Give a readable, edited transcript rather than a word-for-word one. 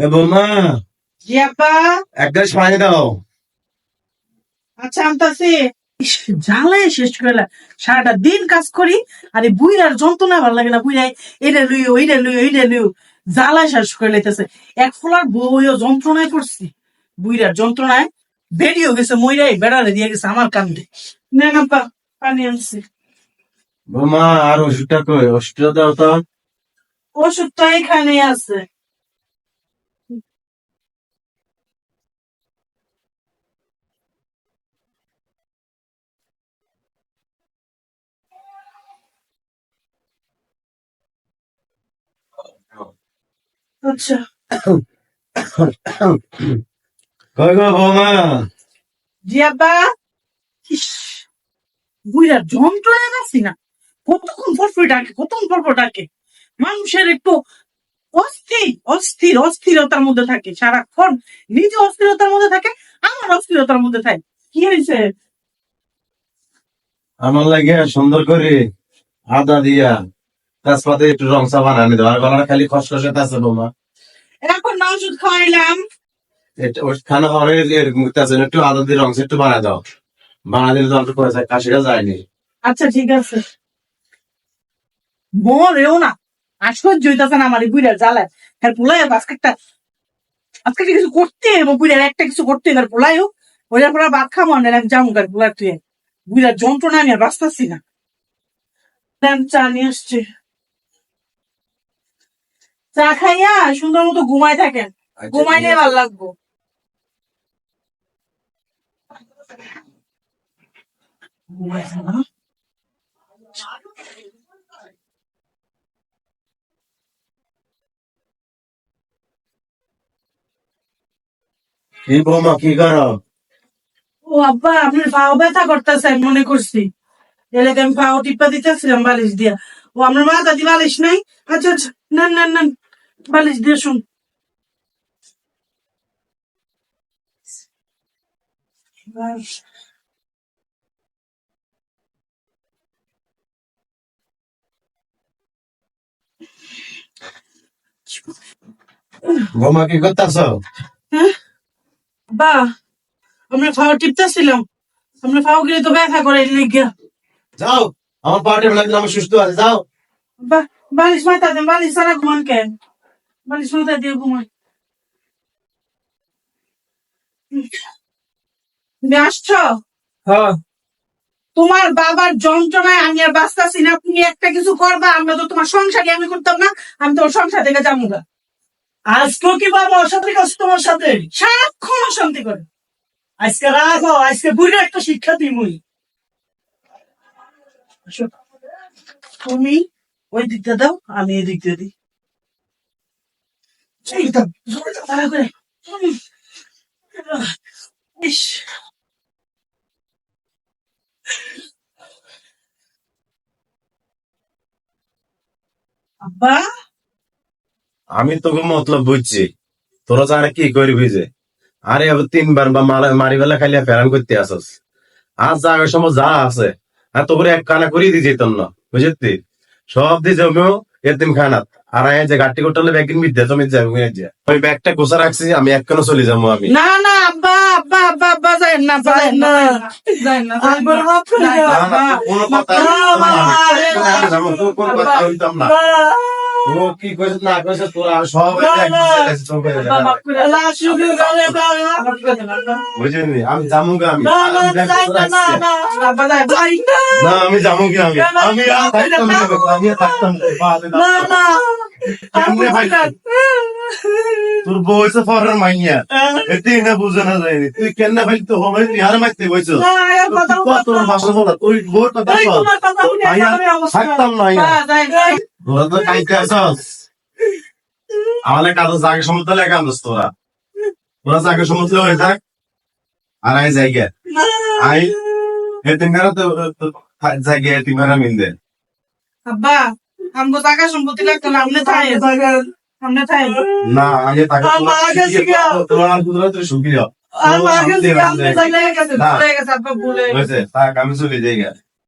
এ বৌমা, জি আব্বা। এক গ্লাস পানি দাও। আচ্ছা আনতাছি। জ্বালায় শেষ করে সারাটা দিন কাজ করি, আর এই বুইরার যন্ত্রণা ভালো লাগে না। বুইরাই এটা লুইও ওইটা লুইও এইটা লুইও জ্বালায় শেষ করে লাইতেছে। এক ফোলার বইও যন্ত্রণায় পড়ছি, বুইরার যন্ত্রণায় বেরিয়েও গেছে, মইরাই বেড়ালে দিয়ে গেছে আমার কান্দে। নেন আব্বা পানি আনছি। বৌমা, আর ওষুধটা কই? ওষুধটা দাও তো। ওষুধটা এখানে আছে। আচ্ছা কই গো বৌমা? জি আব্বা। ইস, বুইরার যন্ত্রণায় আছি না, কতক্ষণ পরপর ডাকে, কতক্ষণ পরপর ডাকে। মানুষের একটু অস্থিরতার মধ্যে থাকে সারাক্ষণ, নিজে অস্থিরতার মধ্যে থাকে, আমার অস্থিরতার মধ্যে থাকে। কি হয়েছে? আমার লাগে সুন্দর করে আদা দিয়া তেজপাতে একটু রং চা বানানি দাও। আর গলাটা খালি খসখসে আছে বৌমা। এখন না ওষুধ খাওয়াইলাম। খানা হরে মুখতে একটু আদা দিয়ে রং চা একটু বানায় দাও। বানা দিলে তো অল্প পয়সা কাশিটা যায়নি। আচ্ছা ঠিক আছে। মরেও না, আশ্চর্য হইতাছে না আমার এই বুইড়ার জ্বালায়। হ্যাঁ পোলাই আজকে কিছু করতে এবং বুইড়ার একটা কিছু করতে এবার পোলাইও ওইটার পর ভাত খাবো না, আমি যাবো গার পোলার তুই। বুইড়ার যন্ত্রণা আমি আর বাঁচতেছি না। চা নিয়ে আসছে, চা খাইয়া সুন্দর মতো ঘুমায় থাকেন, ঘুমাইলে ভালো লাগবো। ঘুমাইছে না? কি বৌমা, কি করো? ও আব্বা, আপনার পাও ব্যথা করতেছে আমি মনে করছি, এলাকা আমি পাও টিপা দিতেছিলাম বালিশ দিয়া। ও আপনার মাথা দিয়ে বালিশ নাই? আচ্ছা আচ্ছা, নেন নেন নেন, বালিশ দিয়ে শুন। এবার বৌমা কি করতেছ? হ্যাঁ বা, আমরা পাও টিপতেছিলাম, আমরা পাও গেলে তো ব্যথা করে লেগে। যাও, আমার পাউডার লাগলে আমি সুস্থ আছে, যাও। বা, বালিশ মাথা দেন, বালিশ ছাড়া ঘুমান কেন? বালিশ মাথা দিয়ে ঘুমান। তুমি আসছো? হ্যাঁ। তোমার বাবার যন্ত্রণায় আমি আর বাঁচতেছি না, তুমি একটা কিছু করবা, আমরা তো তোমার সংসারই আমি করতাম না, আমি তোমার সংসার থেকে যাবো গা। আজকে কি বাবা অশান্তি করছে তোমার সাথে? সারাক্ষণ অশান্তি করে। আজকে রাখো, আজকে বুড়ি একটা শিক্ষা দিমুই। তুমি ওই দিকটা দাও, আমি এই দিক দিয়ে দিই। এই দাও, ভালো করে। উম, ইস, আব্বা আমি তোকে মতলব বুঝছি, তোরা জানে কি করবি যে। আরে আবার 3 বার বা মারি বেলা খাইলে ফেরান করতে আসস। আর জাগার সময় যা আছে আর তোকে এক কানা করিয়ে দিয়ে যেতাম না, বুঝলি? সব দিয়ে জমিও এতিম খানাত। আর আয় যে গাড়ি করতে হলে ব্যাগিন বিদ্যা তুমি যাবো, ওই ব্যাগটা গোছা রাখছি, আমি একখানে চলে যাবো আমি। না না আব্বা, আব্বা আব্বা আব্বা যায় না, যায় না, যায় না, আব্বার মাফ করে দাও। না, না, কোনো কথা কোনো কথা হইতাম না। ও কি কইছিস না কইছিস তোরা সব আল্লাহ শুধু গালে বাবা। বুঝলি? আমি জামুগা, আমি না না যাই না, না না আব্বা যায় যাই না, না, আমি জামুগা, আমি আর থাকতাম না, আমি আর থাকতাম না। না না কেমনে ভাই তোর বউ হইছে ফরের মাইয়া, এতে না বুঝে না যায়নি। তুই কেন ভাই তো হবে আর মাইতে বইছো তোর ভাষা বলা, তুই বউর কথা এই বল। তোমার কথা শুনে আইয়া আমার অবস্থা। থাকতাম না, আইয়া তোরা তো কাইতে আসস। আমাদের কাছে জাগে সমুদ্র লেখা আনস তোরা, তোরা জাগে সমুদ্র হয়ে থাক। আর আই জায়গা আই এতিম ঘরে তো জায়গা এতিম ঘরে মিলবে আব্বা, আমগো টাকা সম্পত্তি লাগতো না, আমনে থাই, আমনে থাই। না। আমি তাকে আমার আগে শিখা। তোমার কুদরত সুখী হও। আমার আগে থেকে আমি যাই না। ভুলে গেছে, ভুলে গেছে আব্বা, ভুলে গেছে। হয়েছে থাক, আমি চলে যাই গা।